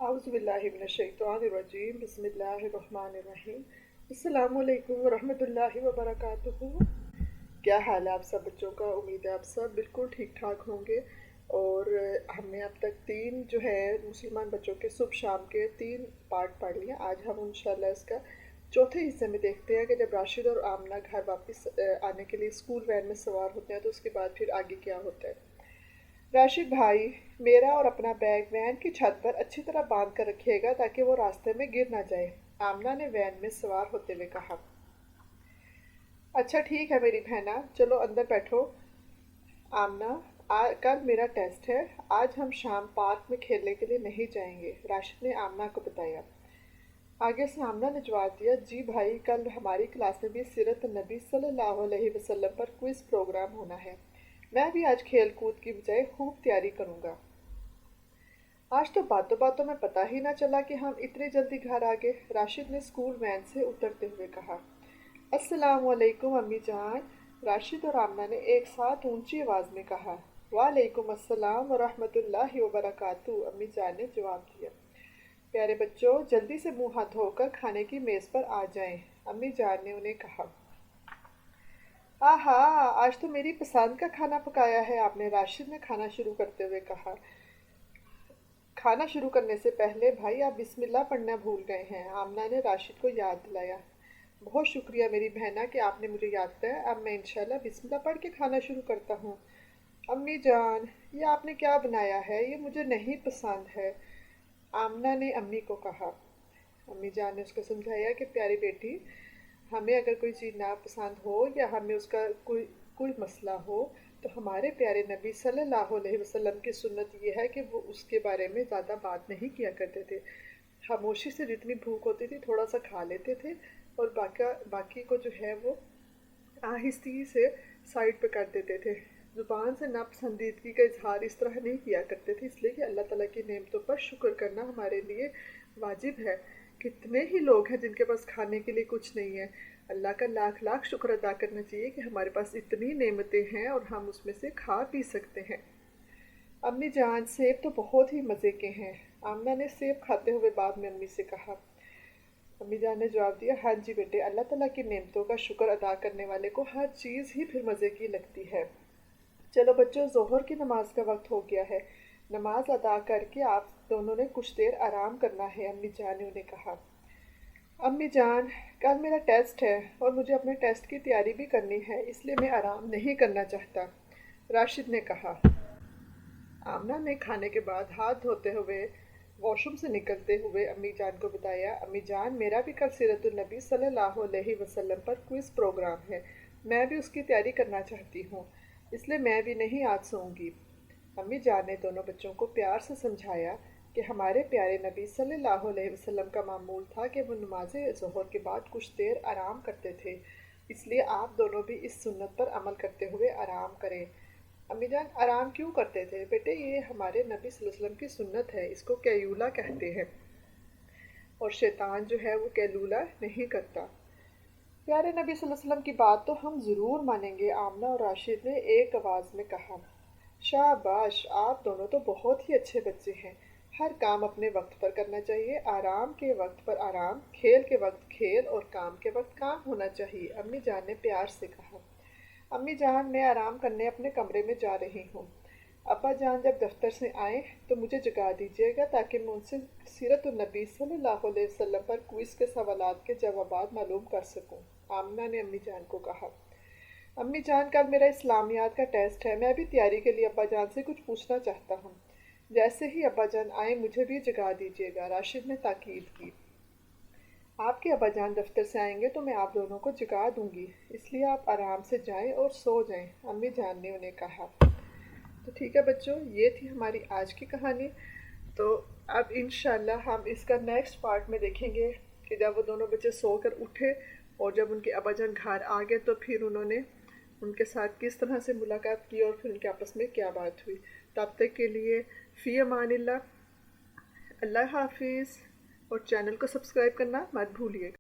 औज़ुबिल्लाहिमिनश्शैतानिर्रजीम बिस्मिल्लाहिर्रहमानिर्रहीम। अस्सलामुअलैकुम वरहमतुल्लाहि वबरकातुहू। क्या हाल है आप सब बच्चों का? उम्मीद है आप सब बिल्कुल ठीक ठाक होंगे। और हमने अब तक तीन जो है मुसलमान बच्चों के सुबह शाम के तीन पार्ट पढ़ लिए। आज हम इंशाल्लाह इसका चौथे हिस्से में देखते हैं कि जब राशिद और आमना घर वापस आने के लिए स्कूल वैन में सवार होते हैं तो उसके बाद फिर आगे क्या होता है। राशिद भाई, मेरा और अपना बैग वैन की छत पर अच्छी तरह बांध कर रखिएगा ताकि वो रास्ते में गिर ना जाए, आमना ने वैन में सवार होते हुए कहा। अच्छा ठीक है मेरी बहना, चलो अंदर बैठो। आमना, कल मेरा टेस्ट है, आज हम शाम पार्क में खेलने के लिए नहीं जाएंगे, राशिद ने आमना को बताया। आगे से आमना ने जवाब दिया, जी भाई, कल हमारी क्लास में भी सीरत नबी सल्लल्लाहु अलैहि वसल्लम पर क्विज प्रोग्राम होना है। मैं भी आज खेल कूद की बजाय खूब तैयारी करूँगा। आज तो बातों बातों में पता ही ना चला कि हम इतनी जल्दी घर आ गए, राशिद ने स्कूल वैन से उतरते हुए कहा। अस्सलामु अलैकुम अम्मी जान, राशिद और आमना ने एक साथ ऊंची आवाज़ में कहा। वालेकुम अस्सलाम व रहमतुल्लाहि व बरकातुहू, अम्मी जान ने जवाब दिया। प्यारे बच्चों, जल्दी से मुंह हाथ धोकर खाने की मेज़ पर आ जाएं, अम्मी जान ने उन्हें कहा। आहा, आज तो मेरी पसंद का खाना पकाया है आपने, राशिद ने खाना शुरू करते हुए कहा। खाना शुरू करने से पहले भाई आप बिस्मिल्लाह पढ़ना भूल गए हैं, आमना ने राशिद को याद दिलाया। बहुत शुक्रिया मेरी बहना कि आपने मुझे याद दिलाया, अब मैं इंशाल्लाह बिस्मिल्लाह पढ़ के खाना शुरू करता हूँ। अम्मी जान, ये आपने क्या बनाया है, ये मुझे नहीं पसंद है, आमना ने अम्मी को कहा। अम्मी जान ने उसको समझाया कि प्यारी बेटी, हमें अगर कोई चीज़ नापसंद हो या हमें उसका कोई कोई मसला हो तो हमारे प्यारे नबी सल्लल्लाहु अलैहि वसल्लम की सुन्नत ये है कि वो उसके बारे में ज़्यादा बात नहीं किया करते थे। खामोशी से जितनी भूख होती थी थोड़ा सा खा लेते थे और बाकी को जो है वो आहिस्ती से साइड पे कर देते थे। ज़ुबान से नापसंदीदगी का इजहार इस तरह नहीं किया करते थे, इसलिए कि अल्लाह ताला की नेमतों पर शुक्र करना हमारे लिए वाजिब है। कितने ही लोग हैं जिनके पास खाने के लिए कुछ नहीं है। अल्लाह का लाख लाख शुक्र अदा करना चाहिए कि हमारे पास इतनी नेमतें हैं और हम उसमें से खा पी सकते हैं। अम्मी जान, सेब तो बहुत ही मज़े के हैं, आमना ने सेब खाते हुए बाद में अम्मी से कहा। अम्मी जान ने जवाब दिया, हाँ जी बेटे, अल्लाह ताला की नेमतों का शुक्र अदा करने वाले को हर चीज़ ही फिर मज़े की लगती है। चलो बच्चों, ज़ोहर की नमाज का वक्त हो गया है, नमाज अदा करके आप दोनों ने कुछ देर आराम करना है, अम्मी जान ने उन्हें कहा। अम्मी जान, कल मेरा टेस्ट है और मुझे अपने टेस्ट की तैयारी भी करनी है, इसलिए मैं आराम नहीं करना चाहता, राशिद ने कहा। आमना ने खाने के बाद हाथ धोते हुए वॉशरूम से निकलते हुए अम्मी जान को बताया। अम्मी जान, मेरा भी कल सीरतुन नबी सल्लल्लाहु अलैहि वसल्लम पर क्विज़ प्रोग्राम है, मैं भी उसकी तैयारी करना चाहती हूँ, इसलिए मैं भी नहीं आज सोऊंगी। अम्मी जान ने दोनों बच्चों को प्यार से समझाया कि हमारे प्यारे नबी सल्लल्लाहु अलैहि वसल्लम का मामूल था कि वो नमाज ज़ोहर के बाद कुछ देर आराम करते थे, इसलिए आप दोनों भी इस सुन्नत पर अमल करते हुए आराम करें। अम्मी जान, आराम क्यों करते थे बेटे? ये हमारे नबी सल्लल्लाहु अलैहि वसल्लम की सुन्नत है, इसको कैयूला कहते हैं और शैतान जो है वो कैलूला नहीं करता। प्यारे नबी सल्लल्लाहु अलैहि वसल्लम की बात तो हम ज़रूर मानेंगे, आमना और राशिद ने एक आवाज़ में कहा। शाबाश, आप दोनों तो बहुत ही अच्छे बच्चे हैं, हर काम अपने वक्त पर करना चाहिए, आराम के वक्त पर आराम, खेल के वक्त खेल और काम के वक्त काम होना चाहिए, अम्मी जान ने प्यार से कहा। अम्मी जान, मैं आराम करने अपने कमरे में जा रही हूँ, अब्बा जान जब दफ्तर से आए तो मुझे जगा दीजिएगा ताकि मैं उनसे सीरतुन नबी सल्लल्लाहु अलैहि वसल्लम पर क्विज़ के सवालात के जवाबात मालूम कर सकूँ, आमना ने अम्मी जान को कहा। अम्मी जान, कल मेरा इस्लामियात का टेस्ट है, मैं भी तैयारी के लिए अब्बा जान से कुछ पूछना चाहता हूँ, जैसे ही अब्बा जान आए मुझे भी जगा दीजिएगा, राशिद ने ताकीद की। आपके अब्बा जान दफ्तर से आएंगे तो मैं आप दोनों को जगा दूंगी, इसलिए आप आराम से जाएं और सो जाएं, अम्मी जान ने उन्हें कहा। तो ठीक है बच्चों, ये थी हमारी आज की कहानी। तो अब इंशाल्लाह हम इसका नेक्स्ट पार्ट में देखेंगे कि जब वो दोनों बच्चे सोकर उठे और जब उनके अब्बा जान घर आ गए तो फिर उन्होंने उनके साथ किस तरह से मुलाकात की और फिर उनके आपस में क्या बात हुई। तब तक के लिए फ़ी अमानिल्लाह, अल्लाह हाफिज़, और चैनल को सब्सक्राइब करना मत भूलिएगा।